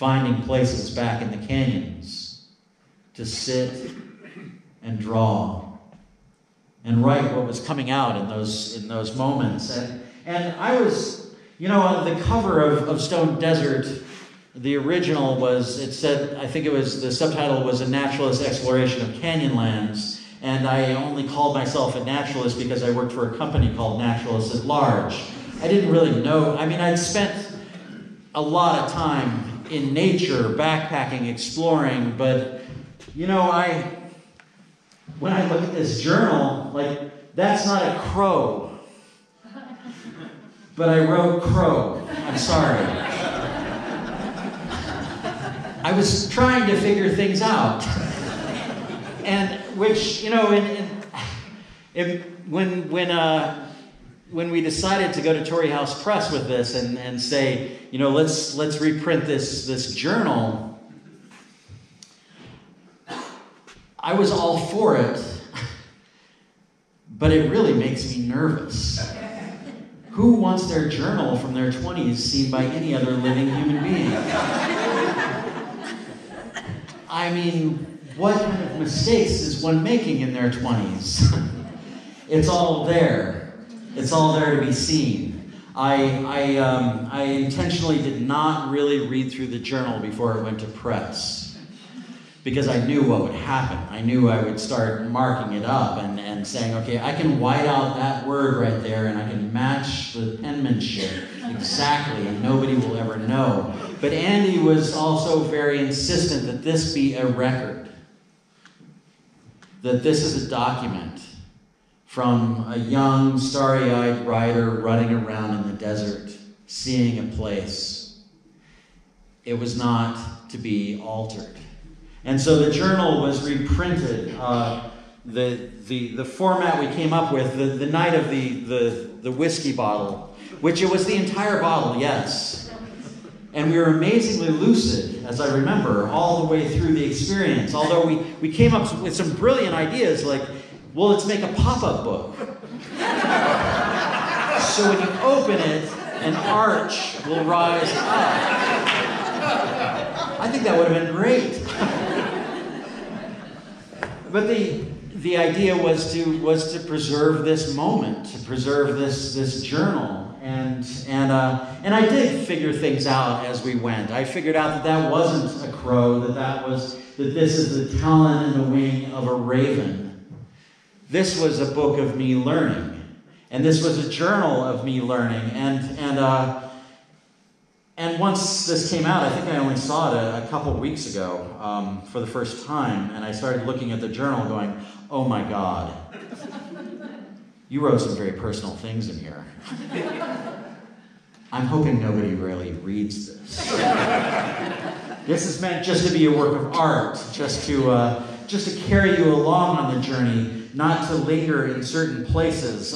finding places back in the canyons to sit and draw and write what was coming out in those moments. And I was, on the cover of Stone Desert, the original was, it said, I think it was, the subtitle was A Naturalist Exploration of Canyonlands, and I only called myself a naturalist because I worked for a company called Naturalists at Large. I didn't really know, I'd spent a lot of time in nature, backpacking, exploring, but, when I look at this journal, that's not a crow. But I wrote crow. I'm sorry. I was trying to figure things out. And which, when we decided to go to Torrey House Press with this and say, let's reprint this journal, I was all for it, but it really makes me nervous. Who wants their journal from their 20s seen by any other living human being? What kind of mistakes is one making in their 20s? It's all there. It's all there to be seen. I intentionally did not really read through the journal before it went to press, because I knew what would happen. I knew I would start marking it up and saying, okay, I can white out that word right there and I can match the penmanship exactly and nobody will ever know. But Andy was also very insistent that this be a record, that this is a document from a young, starry-eyed writer running around in the desert, seeing a place. It was not to be altered. And so the journal was reprinted. The format we came up with, the night of the whiskey bottle, which it was the entire bottle, yes. And we were amazingly lucid, as I remember, all the way through the experience. Although we came up with some brilliant ideas like, well, let's make a pop-up book. So when you open it, an arch will rise up. I think that would have been great. But the idea was to preserve this moment, to preserve this journal, and I did figure things out as we went. I figured out that wasn't a crow, that this is the talon and the wing of a raven. This was a book of me learning, and this was a journal of me learning, and once this came out, I think I only saw it a couple weeks ago for the first time, and I started looking at the journal going, oh my God, you wrote some very personal things in here. I'm hoping nobody really reads this. This is meant just to be a work of art, just to carry you along on the journey, not to linger in certain places.